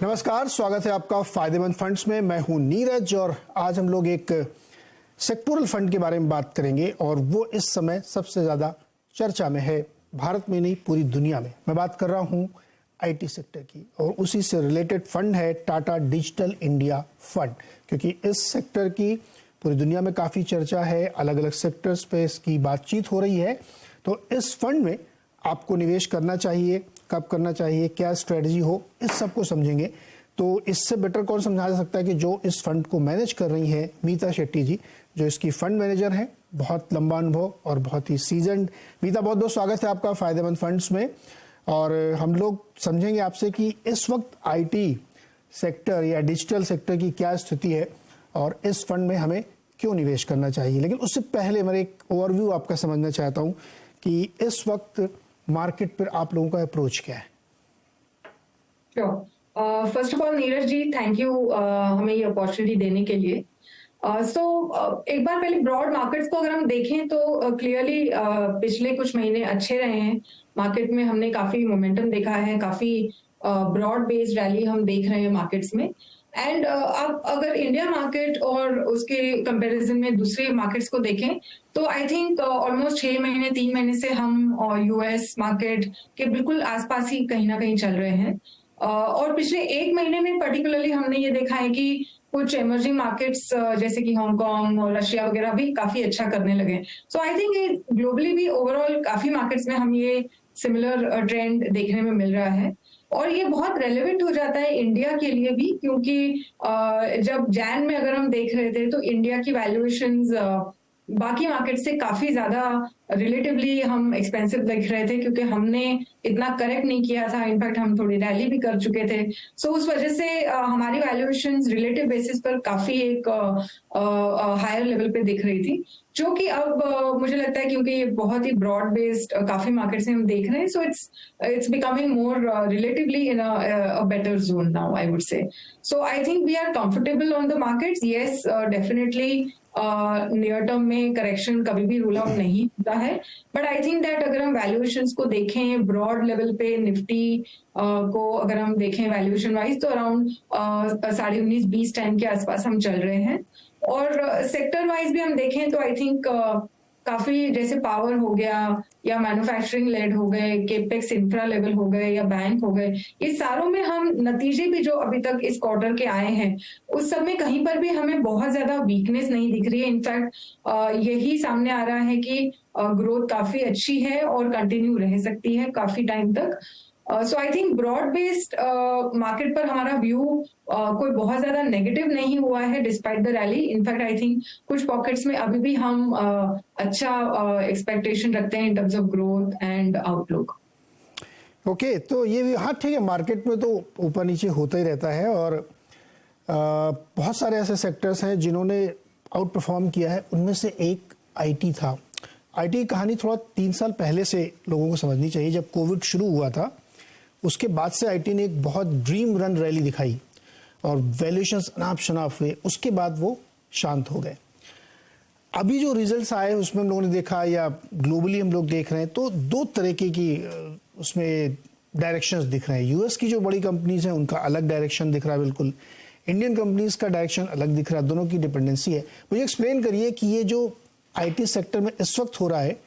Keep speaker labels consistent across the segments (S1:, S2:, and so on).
S1: नमस्कार, स्वागत है आपका फायदेमंद फंड्स में। मैं हूं नीरज और आज हम लोग एक सेक्टोरल फंड के बारे में बात करेंगे और वो इस समय सबसे ज्यादा चर्चा में है, भारत में नहीं पूरी दुनिया में। मैं बात कर रहा हूं आईटी सेक्टर की और उसी से रिलेटेड फंड है टाटा डिजिटल इंडिया फंड, क्योंकि इस सेक्टर की पूरी दुनिया में काफी चर्चा है, अलग अलग सेक्टर्स पे इसकी बातचीत हो रही है। तो इस फंड में आपको निवेश करना चाहिए, कब करना चाहिए, क्या स्ट्रेटजी हो, इस सब को समझेंगे। तो इससे बेटर कौन समझा जा सकता है कि जो इस फंड को मैनेज कर रही हैं मीता शेट्टी जी, जो इसकी फंड मैनेजर हैं, बहुत लंबा अनुभव और बहुत ही सीजन्ड। मीता, बहुत बहुत स्वागत है आपका फायदेमंद फंड्स में। और हम लोग समझेंगे आपसे कि इस वक्त आईटी सेक्टर या डिजिटल सेक्टर की क्या स्थिति है और इस फंड में हमें क्यों निवेश करना चाहिए। लेकिन उससे पहले मैं एक ओवरव्यू आपका समझना चाहता हूँ कि इस वक्त मार्केट पर आप लोगों का अप्रोच क्या है।
S2: First of all Neeraj ji, thank you हमें ये अपॉर्चुनिटी देने के लिए। एक बार पहले ब्रॉड मार्केट्स को अगर हम देखें तो क्लियरली पिछले कुछ महीने अच्छे रहे हैं। मार्केट में हमने काफी मोमेंटम देखा है, काफी ब्रॉड बेस्ड रैली हम देख रहे हैं मार्केट्स में। एंड अब अगर इंडिया मार्केट और उसके कंपैरिजन में दूसरे मार्केट्स को देखें तो आई थिंक ऑलमोस्ट 3 महीने से हम यूएस मार्केट के बिल्कुल आसपास ही कहीं ना कहीं चल रहे हैं। और पिछले 1 महीने में पर्टिकुलरली हमने ये देखा है कि कुछ इमर्जिंग मार्केट्स जैसे कि हांगकांग और रशिया वगैरह भी काफी अच्छा करने लगे। सो आई थिंक ये ग्लोबली भी ओवरऑल काफी मार्केट्स में हम ये सिमिलर ट्रेंड देखने में मिल रहा है। और ये बहुत रेलेवेंट हो जाता है इंडिया के लिए भी, क्योंकि जब जैन में अगर हम देख रहे थे तो इंडिया की वैल्यूएशंस बाकी मार्केट से काफी ज्यादा रिलेटिवली हम एक्सपेंसिव दिख रहे थे, क्योंकि हमने इतना करेक्ट नहीं किया था। इनफैक्ट हम थोड़ी रैली भी कर चुके थे। सो उस वजह से हमारी वैल्यूएशंस रिलेटिव बेसिस पर काफी एक हायर लेवल पे दिख रही थी, जो कि अब मुझे लगता है क्योंकि ये बहुत ही ब्रॉड बेस्ड काफी मार्केट से हम देख रहे हैं, so it's becoming more relatively in a better zone now I would say. So I think we are comfortable on the markets. Yes, definitely near term में करेक्शन कभी भी रूल आउट नहीं होता है, बट आई थिंक दैट अगर हम valuations को देखें ब्रॉड लेवल पे निफ्टी को अगर हम देखें वैल्यूएशन वाइज तो अराउंड 19.5-20 के आसपास हम चल रहे हैं। और सेक्टर वाइज भी हम देखें तो आई थिंक काफी जैसे पावर हो गया या मैन्युफैक्चरिंग लेड हो गए, केपेक्स इंफ्रा लेवल हो गए या बैंक हो गए, ये सारों में हम नतीजे भी जो अभी तक इस क्वार्टर के आए हैं उस सब में कहीं पर भी हमें बहुत ज्यादा वीकनेस नहीं दिख रही है। इनफैक्ट यही सामने आ रहा है कि ग्रोथ काफी अच्छी है और कंटिन्यू रह सकती है काफी टाइम तक। So I think broad based market पर हमारा व्यू कोई बहुत ज्यादा नेगेटिव नहीं हुआ है despite the rally. In fact I think कुछ पॉकेट्स में अभी भी हम अच्छा एक्सपेक्टेशन रखते हैं in terms of growth and outlook.
S1: Okay, तो ये भी हाँ ठीक है, मार्केट में तो ऊपर नीचे होता ही रहता है और बहुत सारे ऐसे सेक्टर्स हैं जिन्होंने आउट परफॉर्म किया है। उनमें से एक आईटी था। आईटी की कहानी थोड़ा 3 साल पहले से लोगों को समझनी चाहिए। जब कोविड शुरू हुआ था उसके बाद से आईटी ने एक बहुत ड्रीम रन रैली दिखाई और वैल्यूएशंस अनाप शनाप हुए, उसके बाद वो शांत हो गए। अभी जो रिजल्ट्स आए उसमें हम लोगों ने देखा या ग्लोबली हम लोग देख रहे हैं तो 2 तरीके की उसमें डायरेक्शंस दिख रहे हैं। यूएस की जो बड़ी कंपनीज हैं उनका अलग डायरेक्शन दिख रहा है, बिल्कुल इंडियन कंपनीज का डायरेक्शन अलग दिख रहा है। दोनों की डिपेंडेंसी है। मुझे एक्सप्लेन करिए कि ये जो आईटी सेक्टर में इस वक्त हो रहा है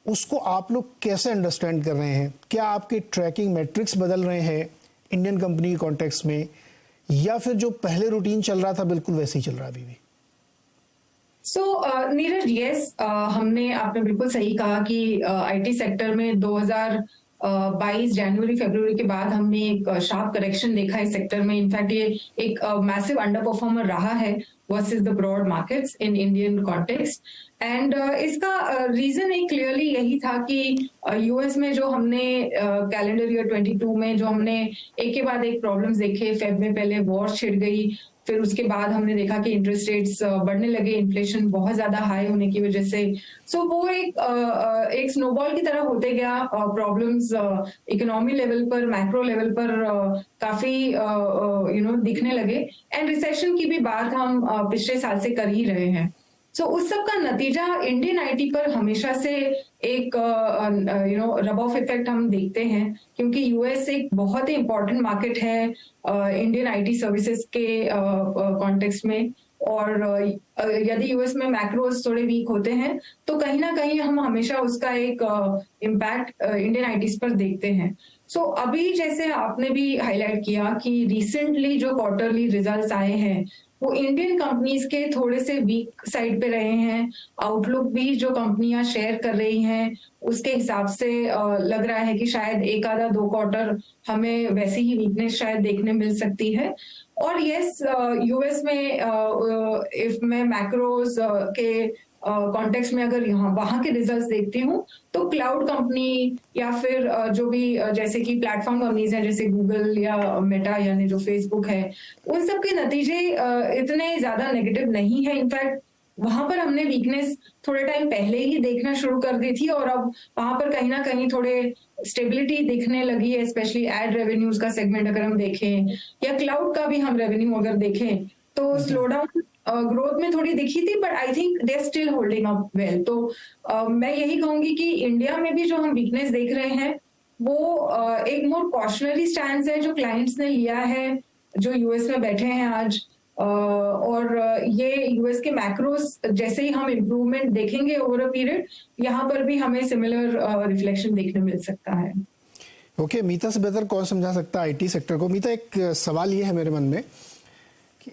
S1: उसको आप लोग कैसे अंडरस्टैंड कर रहे हैं। क्या आपके ट्रैकिंग मैट्रिक्स बदल रहे हैं इंडियन कंपनी के कॉन्टेक्स्ट में, या फिर जो पहले रूटीन चल रहा था बिल्कुल वैसे ही चल रहा है अभी भी?
S2: नीरज, यस, आपने बिल्कुल सही कहा कि आईटी सेक्टर में 2022 जनवरी फरवरी के बाद हमने एक शार्प करेक्शन देखा है सेक्टर में। इनफैक्ट ये एक मैसिव अंडर परफॉर्मर रहा है versus the broad markets in Indian context. And इसका रीजन एक क्लियरली यही था कि यूएस में जो हमने कैलेंडर ईयर 22 में जो हमने एक के बाद एक प्रॉब्लम्स देखे। फेब में पहले वॉर छिड़ गई, फिर उसके बाद हमने देखा कि इंटरेस्ट रेट्स बढ़ने लगे, इन्फ्लेशन बहुत ज्यादा हाई होने की वजह से। सो वो एक स्नोबॉल की तरह होते गया। प्रॉब्लम्स इकोनॉमी लेवल पर, मैक्रो लेवल पर काफी दिखने लगे। एंड रिसेशन की भी बात हम पिछले साल से कर ही रहे हैं। सो उस सब का नतीजा इंडियन आईटी पर हमेशा से एक रब ऑफ इफेक्ट हम देखते हैं, क्योंकि यूएस एक बहुत ही इंपॉर्टेंट मार्केट है इंडियन आईटी सर्विसेज के कॉन्टेक्स्ट में। और यदि यूएस में मैक्रोस थोड़े वीक होते हैं तो कहीं ना कहीं हम हमेशा उसका एक इम्पैक्ट इंडियन आईटीज पर देखते हैं। सो अभी जैसे आपने भी हाईलाइट किया कि रिसेंटली जो क्वार्टरली रिजल्ट्स आए हैं वो इंडियन कंपनीज के थोड़े से वीक साइड पे रहे हैं। आउटलुक भी जो कंपनियां शेयर कर रही हैं उसके हिसाब से लग रहा है कि शायद एक आधा 2 क्वार्टर हमें वैसी ही वीकनेस शायद देखने मिल सकती है। और यस, यूएस में इफ मैं मैक्रोज के कॉन्टेक्स्ट में अगर यहाँ वहां के रिजल्ट्स देखती हूँ तो क्लाउड कंपनी या फिर जो भी जैसे कि प्लेटफॉर्म कंपनीज हैं जैसे गूगल या मेटा यानी जो फेसबुक है, उन सब के नतीजे इतने ज्यादा नेगेटिव नहीं है। इनफैक्ट वहां पर हमने वीकनेस थोड़े टाइम पहले ही देखना शुरू कर दी थी और अब वहां पर कहीं ना कहीं थोड़े स्टेबिलिटी दिखने लगी है, स्पेशली एड रेवेन्यूज का सेगमेंट अगर हम देखें या क्लाउड का भी हम रेवेन्यू अगर देखें तो स्लोडाउन ग्रोथ में थोड़ी दिखी थी, but I think they still holding up well. तो मैं यही कहूंगी कि इंडिया में भी जो हम वीकनेस देख रहे हैं वो एक मोर कॉशनरी स्टैंड है जो क्लाइंट्स ने लिया है जो यूएस में बैठे हैं आज। और ये यूएस के मैक्रोस जैसे ही हम इम्प्रूवमेंट देखेंगे ओवर अ पीरियड, यहाँ पर भी हमें सिमिलर रिफ्लेक्शन देखने मिल सकता है।
S1: ओके, मीता से बेहतर कौन समझा सकता है आईटी सेक्टर को। मीता, एक सवाल ये है मेरे मन में कि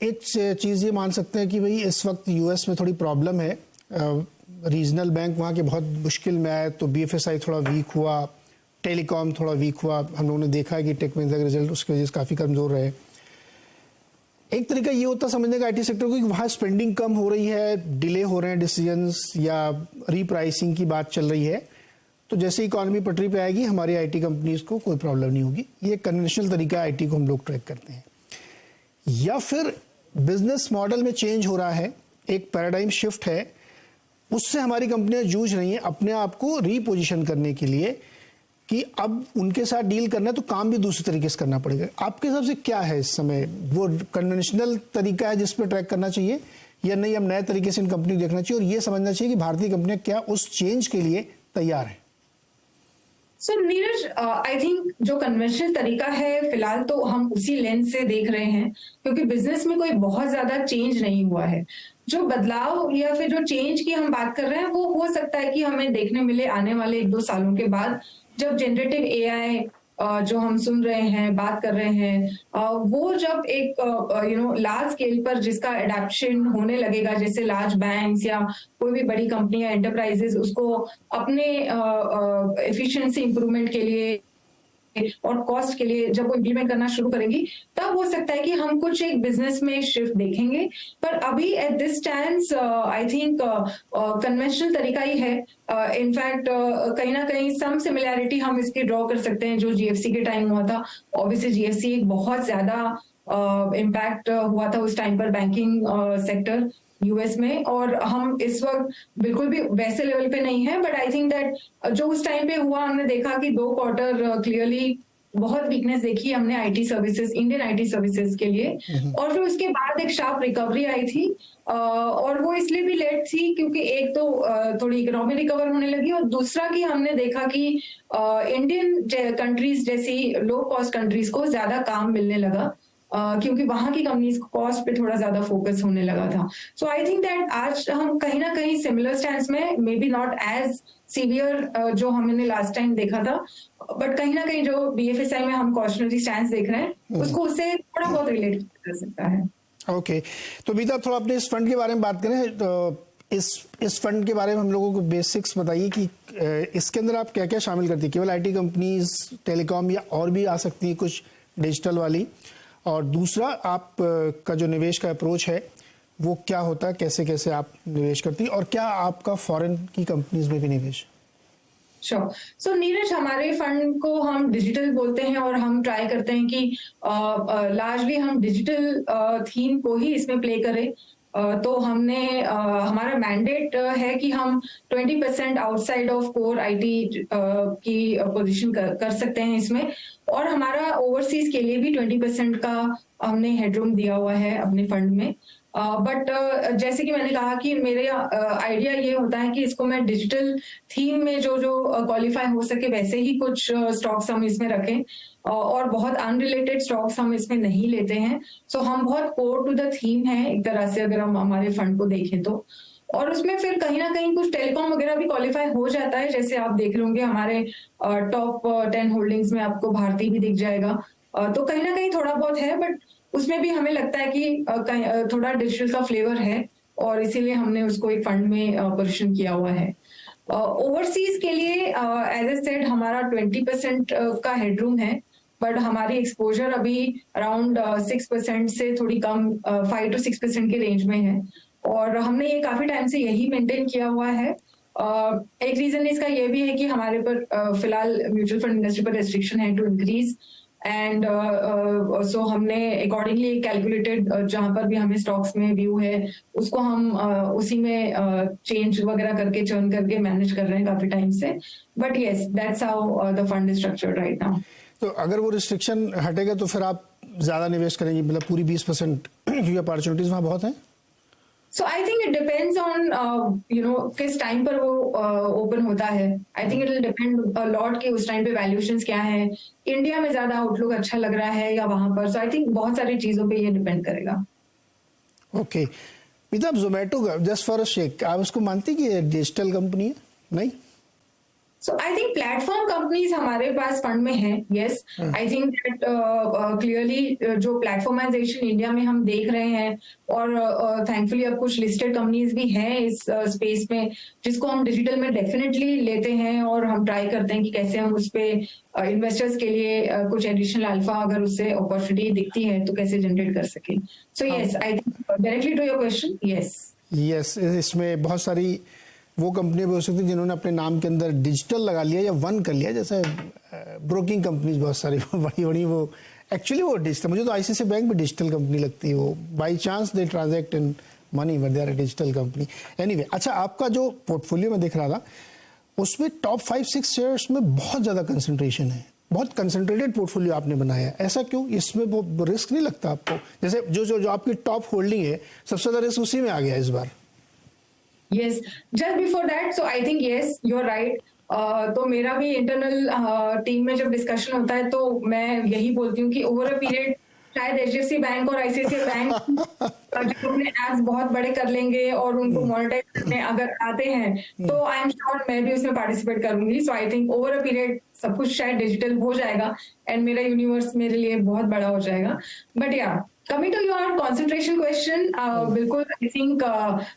S1: एक चीज़ ये मान सकते हैं कि भाई इस वक्त यूएस में थोड़ी प्रॉब्लम है, रीजनल बैंक वहाँ के बहुत मुश्किल में आए तो बीएफएसआई थोड़ा वीक हुआ, टेलीकॉम थोड़ा वीक हुआ। हम लोगों ने देखा है कि टेक महिंद्रा के रिजल्ट उसकी वजह से काफ़ी कमज़ोर रहे। एक तरीका ये होता समझने का आईटी सेक्टर को कि वहाँ स्पेंडिंग कम हो रही है, डिले हो रहे हैं डिसीजंस या रीप्राइसिंग की बात चल रही है, तो जैसे इकोनॉमी पटरी पे आएगी हमारी आईटी कंपनीज को कोई प्रॉब्लम नहीं होगी। ये कन्वेंशनल तरीका आईटी को हम लोग ट्रैक करते हैं। या फिर बिजनेस मॉडल में चेंज हो रहा है, एक पैराडाइम शिफ्ट है, उससे हमारी कंपनियां जूझ रही हैं अपने आप को रीपोजिशन करने के लिए कि अब उनके साथ डील करना है तो काम भी दूसरे तरीके से करना पड़ेगा। आपके हिसाब से क्या है इस समय, वो कन्वेंशनल तरीका है जिस पर ट्रैक करना चाहिए या नहीं, हम नए तरीके से इन कंपनी को देखना चाहिए और ये समझना चाहिए कि भारतीय कंपनियां क्या उस चेंज के लिए तैयार हैं?
S2: सो नीरज, आई थिंक जो कन्वेंशनल तरीका है फिलहाल तो हम उसी लेंस से देख रहे हैं, क्योंकि बिजनेस में कोई बहुत ज्यादा चेंज नहीं हुआ है। जो बदलाव या फिर जो चेंज की हम बात कर रहे हैं वो हो सकता है कि हमें देखने मिले आने वाले 1-2 सालों के बाद, जब जनरेटिव एआई जो हम सुन रहे हैं, बात कर रहे हैं, वो जब एक लार्ज स्केल पर जिसका एडेप्शन होने लगेगा, जैसे लार्ज बैंक्स या कोई भी बड़ी कंपनियां, एंटरप्राइजेस उसको अपने एफिशिएंसी इंप्रूवमेंट के लिए और कॉस्ट के लिए जब वो इम्प्लीमेंट करना शुरू करेंगी, तब हो सकता है कि हम कुछ एक बिजनेस में शिफ्ट देखेंगे। पर अभी at this stands I think conventional तरीका ही है। इनफैक्ट कहीं ना कहीं सम सिमिलैरिटी हम इसकी ड्रॉ कर सकते हैं जो जीएफसी के टाइम हुआ था। ऑब्वियसली जीएफसी एक बहुत ज्यादा इम्पैक्ट हुआ था उस टाइम पर बैंकिंग सेक्टर यूएस में, और हम इस वक्त बिल्कुल भी वैसे लेवल पे नहीं है, बट आई थिंक दैट जो उस टाइम पे हुआ हमने देखा कि 2 क्वार्टर क्लियरली बहुत वीकनेस देखी हमने IT services, Indian IT services के लिए, और फिर उसके बाद एक शार्प रिकवरी आई थी। और वो इसलिए भी लेट थी क्योंकि एक तो थोड़ी इकोनॉमी रिकवर होने लगी और दूसरा कि हमने देखा कि इंडियन कंट्रीज जैसी लो कॉस्ट कंट्रीज को ज्यादा काम मिलने लगा, क्योंकि वहां की कंपनीज को कॉस्ट पे थोड़ा ज्यादा फोकस होने लगा था। सो आई थिंक दैट आज हम कहीं ना कहीं सिमिलर स्टैंड्स में, maybe not as severe जो हमने लास्ट टाइम देखा था, बट कहीं ना कहीं जो बीएफएसआई में हम कॉशनरी स्टैंड्स देख रहे हैं उसको उससे थोड़ा बहुत रिलेट कर सकता है।
S1: ओके, तो मीता थोड़ा अपने इस फंड के बारे में बात करें। तो इस फंड के बारे में हम लोगों को बेसिक्स बताइए कि इसके अंदर आप क्या क्या शामिल करती है? केवल आईटी कंपनीज, टेलीकॉम या और भी आ सकती है कुछ डिजिटल वाली? और दूसरा, आप का जो निवेश का अप्रोच है वो क्या होता है, कैसे कैसे आप निवेश करती है, और क्या आपका फॉरेन की कंपनीज में भी निवेश?
S2: श्योर। सो नीरज, हमारे फंड को हम डिजिटल बोलते हैं और हम ट्राई करते हैं कि लार्जली हम डिजिटल थीम को ही इसमें प्ले करें। तो हमने हमारा मैंडेट है कि हम 20% आउटसाइड ऑफ कोर आईटी की पोजीशन कर सकते हैं इसमें, और हमारा ओवरसीज के लिए भी 20% का हमने हेडरूम दिया हुआ है अपने फंड में। बट जैसे कि मैंने कहा कि मेरे आइडिया ये होता है कि इसको मैं डिजिटल थीम में जो जो क्वालिफाई हो सके वैसे ही कुछ स्टॉक्स हम इसमें रखें, और बहुत अनरिलेटेड स्टॉक्स हम इसमें नहीं लेते हैं। सो हम बहुत कोर टू द थीम है एक तरह से, अगर हम हमारे फंड को देखें तो। और उसमें फिर कहीं ना कहीं कुछ टेलीकॉम वगैरह भी क्वालिफाई हो जाता है, जैसे आप देख लोगे हमारे टॉप 10 होल्डिंग्स में आपको भारती भी दिख जाएगा। तो कहीं ना कहीं थोड़ा बहुत है, बट उसमें भी हमें लगता है कि थोड़ा डिजिटल का फ्लेवर है, और इसीलिए हमने उसको एक फंड में पोजीशन किया हुआ है। ओवरसीज के लिए एज ए सेड हमारा 20% का हेडरूम है, बट हमारी एक्सपोजर अभी अराउंड 6% से थोड़ी कम 5 to 6% के रेंज में है, और हमने ये काफी टाइम से यही मेंटेन किया हुआ है। एक रीजन इसका ये भी है कि हमारे पर फिलहाल म्यूचुअल फंड इंडस्ट्री पर रेस्ट्रिक्शन है टू इंक्रीज, एंड सो हमने अकॉर्डिंगली कैलकुलेटेड जहां पर भी हमें स्टॉक्स में व्यू है उसको हम उसी में चेंज वगैरह करके चर्न करके मैनेज कर रहे हैं काफी टाइम से। But yes, that's how the fund is structured right now.
S1: तो अगर वो रिस्ट्रिक्शन हटेगा तो फिर आप ज्यादा निवेश करेंगे, मतलब पूरी 20%, क्योंकि अपॉर्चुनिटीज वहां बहुत हैं?
S2: So I think it depends on किस टाइम पर वो ओपन होता है। I think it will depend lot कि उस टाइम पे वैल्यूएशंस क्या है, इंडिया में ज्यादा आउटलुक अच्छा लग रहा है या वहां पर। सो आई थिंक बहुत सारी चीजों पे ये डिपेंड करेगा।
S1: Okay Meeta, Zomato just for a sake, आप उसको मानती कि ये डिजिटल कंपनी है? नहीं।
S2: So I think platform companies हमारे पास फंड में है। Yes, I think that clearly जो प्लेटफॉर्माइजेशन इंडिया में हम देख रहे हैं, और थैंकफुली अब कुछ लिस्टेड कंपनीज भी हैं इस स्पेस में जिसको हम डिजिटल में डेफिनेटली लेते हैं, और हम ट्राई करते हैं कि कैसे हम उस पे इन्वेस्टर्स के लिए कुछ एडिशनल अल्फा अगर उससे अपॉर्चुनिटी दिखती है तो कैसे जनरेट कर सके। So yes, I think directly to your question, yes.
S1: इसमें बहुत सारी वो कंपनी भी हो सकती है जिन्होंने अपने नाम के अंदर डिजिटल लगा लिया या वन कर लिया, जैसे ब्रोकिंग कंपनीज बहुत सारी बड़ी बड़ी, वो एक्चुअली वो डिजिटल, मुझे तो आईसीआईसीआई बैंक भी डिजिटल कंपनी लगती है। वो by chance they transact in money but they are a digital company. Anyway, अच्छा, आपका जो पोर्टफोलियो में दिख रहा था उसमें टॉप 5-6 शेयर्स में बहुत ज़्यादा कंसंट्रेशन है, बहुत कंसंट्रेटेड पोर्टफोलियो आपने बनाया है, ऐसा क्यों? इसमें वो रिस्क नहीं लगता आपको? जैसे जो आपकी टॉप होल्डिंग है सबसे ज़्यादा रिस्क उसी में आ गया इस बार।
S2: Yes, just before that, so I think yes, you're right. तो मेरा भी इंटरनल टीम में जब डिस्कशन होता है तो मैं यही बोलती हूँ कि ओवर अ पीरियड शायद एचडीएफसी बैंक और आईसीआईसीआई बैंक जो अपने एप्स बहुत बड़े कर लेंगे और उनको मोनेटाइज करने अगर आते हैं तो आई एम श्योर मैं भी उसमें पार्टिसिपेट करूंगी। So I think over a period सब कुछ शायद डिजिटल हो जाएगा एंड मेरा यूनिवर्स मेरे लिए बहुत बड़ा हो जाएगा। But yeah coming to your concentration question, बिल्कुल आई थिंक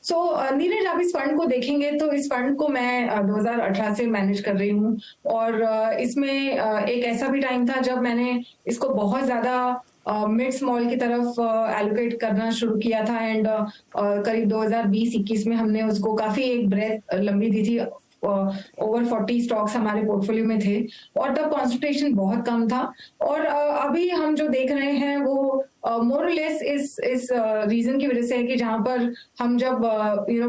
S2: सो नीरज, आप इस फंड को देखेंगे तो इस फंड को मैं 2018 से मैनेज कर रही हूँ, और इसमें एक ऐसा भी टाइम था जब मैंने इसको बहुत ज्यादा मिड स्मॉल की तरफ एलोकेट करना शुरू किया था, एंड करीब 2020-21 में हमने उसको काफी एक ब्रेथ लंबी दी थी। ओवर 40 स्टॉक्स हमारे पोर्टफोलियो में थे और तब कॉन्सेंट्रेशन बहुत कम था, और अभी हम जो देख रहे हैं वो मोर लेस इस रीजन की वजह से है कि जहां पर हम जब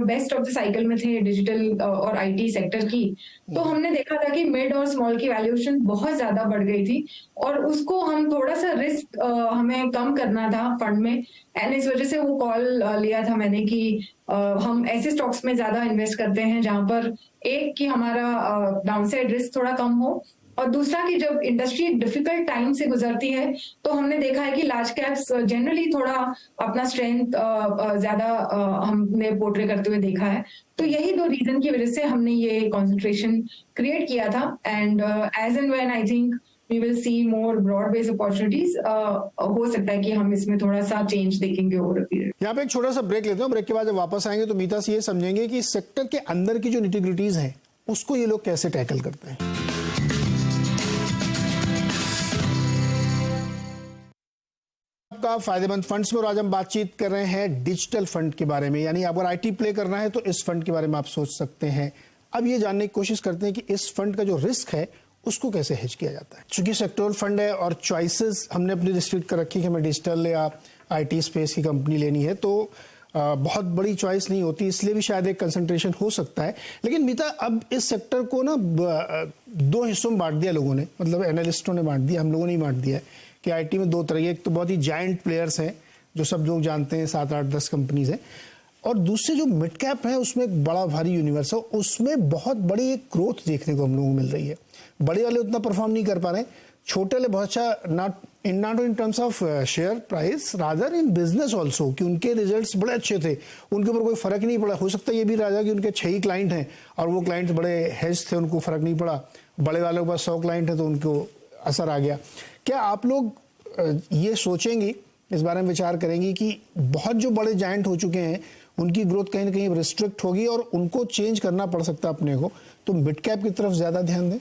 S2: बेस्ट ऑफ द साइकिल में थे डिजिटल और आईटी सेक्टर की, तो हमने देखा था कि मिड और स्मॉल की वैल्यूएशन बहुत ज्यादा बढ़ गई थी, और उसको हम थोड़ा सा रिस्क हमें कम करना था फंड में, एंड इस वजह से वो कॉल लिया था मैंने कि हम ऐसे स्टॉक्स में ज्यादा इन्वेस्ट करते हैं जहां पर एक कि हमारा डाउनसाइड रिस्क थोड़ा कम हो, और दूसरा कि जब इंडस्ट्री एक डिफिकल्ट टाइम से गुजरती है तो हमने देखा है कि लार्ज कैप्स जनरली थोड़ा अपना स्ट्रेंथ ज्यादा हमने पोर्ट्रे करते हुए देखा है। तो यही दो रीजन की वजह से हमने ये कॉन्सेंट्रेशन क्रिएट किया था, and as and when I think we will see more broad based opportunities, हो सकता है कि हम इसमें थोड़ा सा चेंज देखेंगे ओवर अ पीरियड।
S1: यहाँ पे एक छोटा सा ब्रेक लेते हैं, ब्रेक के बाद जब वापस आएंगे तो मीता से ये समझेंगे कि सेक्टर के अंदर की जो निटिग्रिटीज हैं उसको ये लोग कैसे टैकल करते हैं। आपका फायदेमंद फंड्स में, और आज हम बातचीत कर रहे हैं डिजिटल फंड के बारे में, यानी अगर आईटी प्ले करना है तो इस फंड के बारे में आप सोच सकते हैं। अब ये जानने की कोशिश करते हैं कि इस फंड का जो रिस्क है उसको कैसे हेज किया जाता है। चूंकि सेक्टोरल फंड है और चॉइसेस हमने अपनी रिस्ट्रिक्ट कर रखी कि हमें डिजिटल या आईटी स्पेस की कंपनी लेनी है, तो बहुत बड़ी चॉइस नहीं होती, इसलिए भी शायद एक कंसंट्रेशन हो सकता है। लेकिन मीता, अब इस सेक्टर को ना दो हिस्सों में बांट दिया लोगों ने, मतलब एनालिस्टों ने बांट दिया, हम लोगों ने ही बांट दिया है कि आईटी में दो तरह के, एक तो बहुत ही जायंट प्लेयर्स हैं जो सब लोग जानते हैं, 7, 8, 10 कंपनीज हैं, और दूसरे जो मिड कैप है उसमें एक बड़ा भारी यूनिवर्स है, उसमें बहुत बड़ी एक ग्रोथ देखने को हम लोगों को मिल रही है। बड़े वाले उतना परफॉर्म नहीं कर पा रहे, छोटे वाले बहुत अच्छा, not in terms of share price, rather in business also, कि उनके रिजल्ट्स बड़े अच्छे थे, उनके ऊपर कोई फर्क नहीं पड़ा। हो सकता है ये भी राजा कि उनके 6 ही क्लाइंट हैं और वो क्लाइंट बड़े हेज थे, उनको फर्क नहीं पड़ा। बड़े वालों के पास 100 क्लाइंट है तो उनको असर आ गया। क्या आप लोग ये सोचेंगे, इस बारे में विचार करेंगे कि बहुत जो बड़े जायंट हो चुके हैं उनकी ग्रोथ कहीं ना कहीं रिस्ट्रिक्ट होगी और उनको चेंज करना पड़ सकता है अपने को, तो मिड कैप की तरफ ज्यादा ध्यान दें?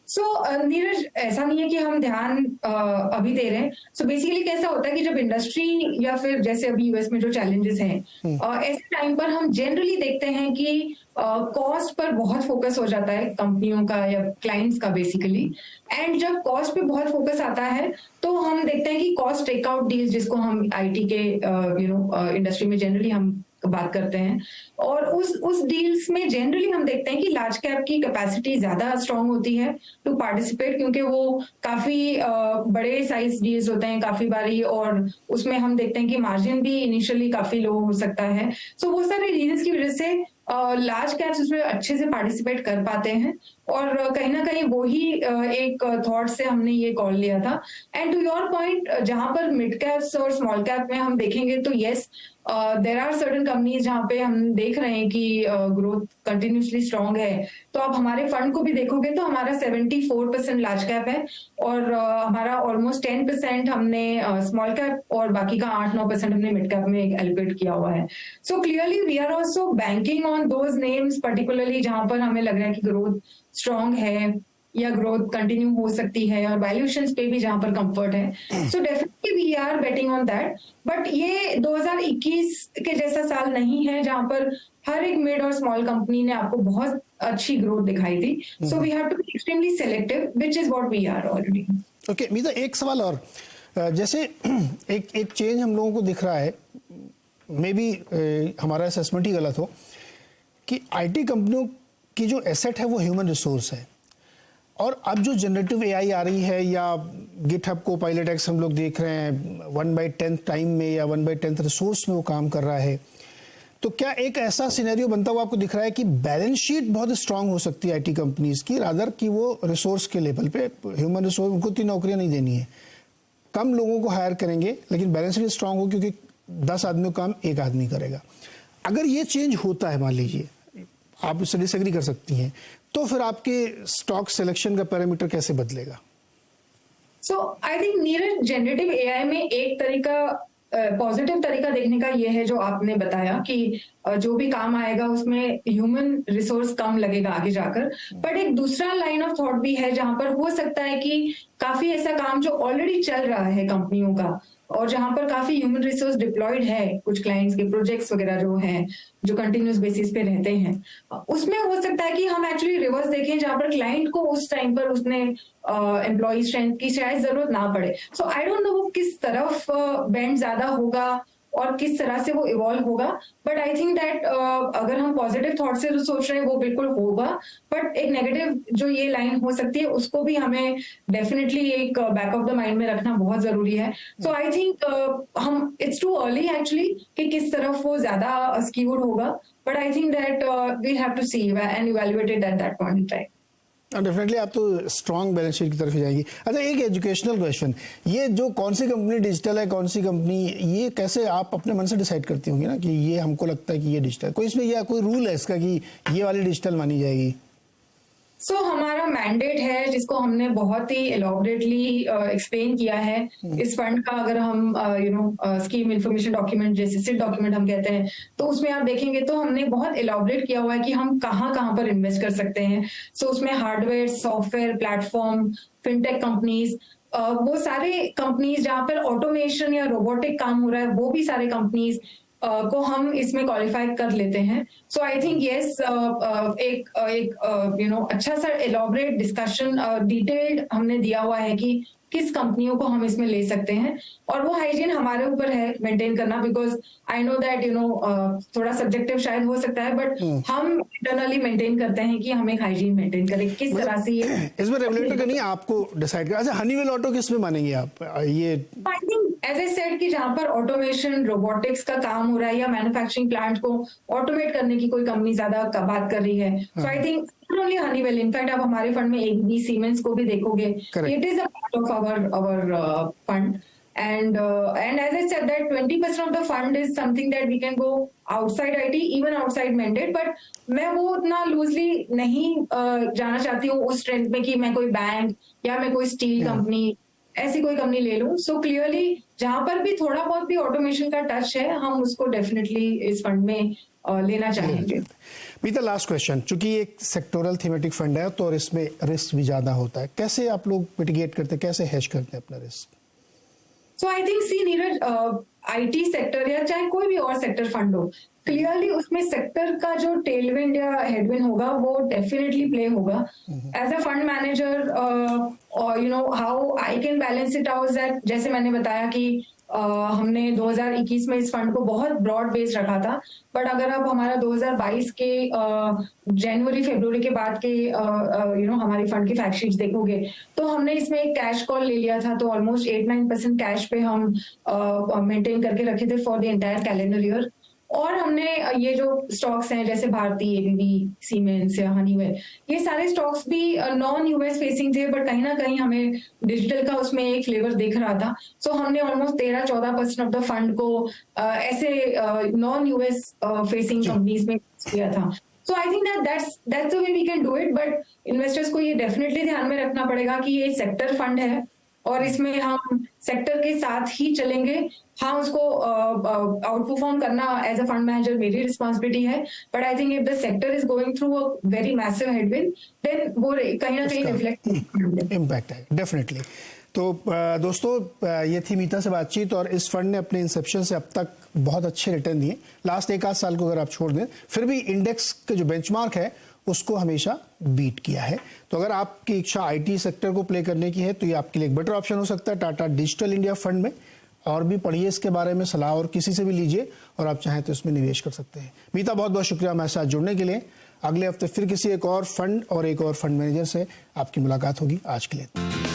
S2: सो नीरज, ऐसा नहीं है कि हम ध्यान अभी दे रहे हैं। सो बेसिकली कैसा होता है कि जब इंडस्ट्री या फिर जैसे अभी यूएस में जो चैलेंजेस हैं, ऐसे टाइम पर हम जनरली देखते हैं कि कॉस्ट पर बहुत फोकस हो जाता है कंपनियों का या क्लाइंट्स का बेसिकली। एंड जब कॉस्ट पे बहुत फोकस आता है तो हम देखते हैं कि कॉस्ट टेकआउट डील, जिसको हम आईटी के इंडस्ट्री में जनरली हम बात करते हैं, और उस डील्स में जनरली हम देखते हैं कि लार्ज कैप की कैपेसिटी ज्यादा स्ट्रांग होती है टू पार्टिसिपेट, क्योंकि वो काफी बड़े साइज डील्स होते हैं काफी बारी, और उसमें हम देखते हैं कि मार्जिन भी इनिशियली काफी लो हो सकता है। सो वो सारे रीजंस की वजह से लार्ज कैप्स उसमें अच्छे से पार्टिसिपेट कर पाते हैं, और कहीं ना कहीं वो ही एक थॉट से हमने ये कॉल लिया था। एंड टू योर पॉइंट, जहां पर मिड कैप्स और स्मॉल कैप में हम देखेंगे तो yes, there are certain companies जहां पे हम देख रहे हैं कि ग्रोथ कंटिन्यूसली स्ट्रांग है। तो आप हमारे फंड को भी देखोगे तो हमारा 74% लार्ज कैप है, और हमारा ऑलमोस्ट 10% हमने स्मॉल कैप, और बाकी का 8-9% हमने मिड कैप में एलोकेट किया हुआ है। So clearly we are also banking on those names, particularly जहां पर हमें लग रहा है कि ग्रोथ स्ट्रांग है या ग्रोथ कंटिन्यू हो सकती है, और वैल्यूएशंस पे भी जहां पर कंफर्ट है। So definitely we are betting on that. But ये 2021 के जैसा साल नहीं है जहां पर हर एक मिड और स्मॉल कंपनी ने आपको बहुत अच्छी ग्रोथ दिखाई थी। So we have to be extremely selective, which is what we are already.
S1: Okay Meeta, एक सवाल और, जैसे एक चेंज हम लोगों को दिख रहा है, मे बी हमारा असेसमेंट ही गलत हो, कि आईटी कंपनियों की जो एसेट है वो ह्यूमन रिसोर्स है, और अब जो जनरेटिव एआई आ रही है या गिटहब को पायलट एक्स हम लोग देख रहे हैं 1/10 टाइम में या 1/10 रिसोर्स में वो काम कर रहा है, तो क्या एक ऐसा सिनेरियो बनता हुआ आपको दिख रहा है कि बैलेंस शीट बहुत स्ट्रांग हो सकती है आईटी कंपनीज की, रादर कि वो रिसोर्स के लेवल पे, ह्यूमन रिसोर्स, उनको 3 नौकरियां नहीं देनी है, कम लोगों को हायर करेंगे लेकिन बैलेंस शीट स्ट्रांग हो, क्योंकि 10 आदमियों का काम एक आदमी करेगा। अगर ये चेंज होता है, मान लीजिए, आप इससे डिसएग्री कर सकती हैं, तो फिर आपके स्टॉक सिलेक्शन का पैरामीटर कैसे बदलेगा?
S2: So I think Neeraj, generative AI में एक तरीका, पॉजिटिव तरीका देखने का ये है जो आपने बताया कि जो भी काम आएगा उसमें ह्यूमन रिसोर्स कम लगेगा आगे जाकर। बट एक दूसरा लाइन ऑफ थॉट भी है जहां पर हो सकता है कि काफी ऐसा काम जो ऑलरेडी चल रहा है कंपनियों का, और जहां पर काफी ह्यूमन रिसोर्स डिप्लॉयड है, कुछ क्लाइंट्स के प्रोजेक्ट्स वगैरह जो हैं, जो कंटिन्यूस बेसिस पे रहते हैं, उसमें हो सकता है कि हम एक्चुअली रिवर्स देखें, जहां पर क्लाइंट को उस टाइम पर उसने एम्प्लॉय स्ट्रेंथ की शायद जरूरत ना पड़े। सो आई डोंट नो वो किस तरफ बेंड ज्यादा होगा और किस तरह से वो इवॉल्व होगा, बट आई थिंक दैट अगर हम पॉजिटिव थॉट से जो सोच रहे हैं वो बिल्कुल होगा। बट एक नेगेटिव जो ये लाइन हो सकती है उसको भी हमें डेफिनेटली एक बैक ऑफ द माइंड में रखना बहुत जरूरी है। सो आई थिंक हम, इट्स टू अर्ली एक्चुअली कि किस तरफ वो ज्यादा स्क्यूड होगा, but I think that we have to see and evaluate it at that point in time.
S1: Definitely आप तो स्ट्रॉन्ग बैलेंस शीट की तरफ ही जाएंगी। अच्छा, एक एजुकेशनल क्वेश्चन, ये जो कौन सी कंपनी डिजिटल है, कौन सी कंपनी, ये कैसे आप अपने मन से डिसाइड करती होंगी ना कि ये हमको लगता है कि ये डिजिटल, कोई इसमें या कोई रूल है इसका कि ये वाली डिजिटल मानी जाएगी?
S2: सो हमारा मैंडेट है जिसको हमने बहुत ही एलॉबरेटली एक्सप्लेन किया है इस फंड का। अगर हम स्कीम इंफॉर्मेशन डॉक्यूमेंट, जैसे सिट डॉक्यूमेंट हम कहते हैं, तो उसमें आप देखेंगे तो हमने बहुत एलॉबरेट किया हुआ है कि हम कहाँ कहाँ पर इन्वेस्ट कर सकते हैं। सो उसमें hardware, software, platform, fintech companies, वो सारे कंपनीज जहां पर ऑटोमेशन या रोबोटिक काम हो रहा है, वो भी सारे कंपनीज को हम इसमें क्वालिफाई कर लेते हैं। सो आई थिंक यस, एक अच्छा सा एलॉबरेट डिस्कशन, डिटेल्ड हमने दिया हुआ है कि किस कंपनियों को हम इसमें ले सकते हैं, और वो हाइजीन हमारे ऊपर है मेंटेन करना, बिकॉज आई नो दैट थोड़ा सब्जेक्टिव शायद हो सकता है, बट हम इंटरनली मेंटेन करते हैं कि हम एक हाइजीन मेंटेन करें किस तरह से ये
S1: इसमें रेगुलेटर का नहीं, आपको डिसाइड कर। अच्छा, हनीवेल ऑटो किस में मानेंगे आप ये?
S2: I think as a said कि जहां पर ऑटोमेशन रोबोटिक्स का काम हो रहा है या मैन्युफैक्चरिंग प्लांट को ऑटोमेट करने की कोई कंपनी ज्यादा बात कर रही है, so I think not only Honeywell, in fact आप हमारे फंड में एक भी सीमेंस को भी देखोगे, it is a part of our fund. And as I said that 20% of the fund is something that we can go outside IT, even outside mandate, but मैं वो उतना लूजली नहीं जाना चाहती हूँ उस ट्रेंड में कि मैं कोई बैंक या मैं कोई स्टील कंपनी ऐसी कोई कंपनी ले लूँ. सो क्लियरली जहां पर भी थोड़ा बहुत भी ऑटोमेशन का टच है, हम उसको डेफिनेटली इस फंड में लेना चाहेंगे.
S1: मीता, लास्ट क्वेश्चन, चूंकि एक सेक्टोरल थीमेटिक फंड है तो और इसमें रिस्क भी ज्यादा होता है, कैसे आप लोग मिटिगेट करते हैं, कैसे हेज करते हैं अपना risk?
S2: So I think see Neeraj, IT sector या चाहे कोई भी और सेक्टर फंड हो, क्लियरली उसमें सेक्टर का जो टेलविंड या हेडविंड होगा वो डेफिनेटली प्ले होगा. As a fund manager how I can balance it out that, जैसे मैंने बताया कि हमने 2021 में इस फंड को बहुत ब्रॉड बेस रखा था, बट अगर आप हमारा 2022 के जनवरी फरवरी के बाद के हमारी फंड की फैक्ट शीट्स देखोगे तो हमने इसमें एक कैश कॉल ले लिया था, तो ऑलमोस्ट 8-9% कैश पे हम मेंटेन करके रखे थे for the entire calendar year. और हमने ये जो स्टॉक्स हैं जैसे भारती, एबीबी, सीमेंस या हनीवेल, ये सारे स्टॉक्स भी नॉन यूएस फेसिंग थे, बट कहीं ना कहीं हमें डिजिटल का उसमें एक फ्लेवर दिख रहा था. सो हमने ऑलमोस्ट 13-14% ऑफ द फंड को ऐसे नॉन यूएस फेसिंग कंपनीज में किया था. So I think that's the way we can do it, but investors को ये डेफिनेटली ध्यान में रखना पड़ेगा कि ये सेक्टर फंड है और इसमें हम सेक्टर के साथ ही चलेंगे. हाँ, उसको आउट परफॉर्म करना एज अ फंड मैनेजर मेरी रिस्पॉन्सिबिलिटी है, but I think if the sector is going through a very massive headwind, then वो कहीं ना कहीं रिफ्लेक्ट
S1: इम्पैक्ट है डेफिनेटली. तो दोस्तों, ये थी मीता से बातचीत, और इस फंड ने अपने इंसेप्शन से अब तक बहुत अच्छे रिटर्न दिए. लास्ट 1 आध साल को अगर आप छोड़ दें, फिर भी इंडेक्स का जो बेंचमार्क है उसको हमेशा बीट किया है. तो अगर आपकी इच्छा आईटी सेक्टर को प्ले करने की है तो ये आपके लिए एक बेटर ऑप्शन हो सकता है टाटा डिजिटल इंडिया फंड में. और भी पढ़िए इसके बारे में, सलाह और किसी से भी लीजिए, और आप चाहें तो इसमें निवेश कर सकते हैं. मीता, बहुत बहुत शुक्रिया हमारे साथ जुड़ने के लिए. अगले हफ्ते फिर किसी एक और फंड और एक और फंड मैनेजर से आपकी मुलाकात होगी. आज के लिए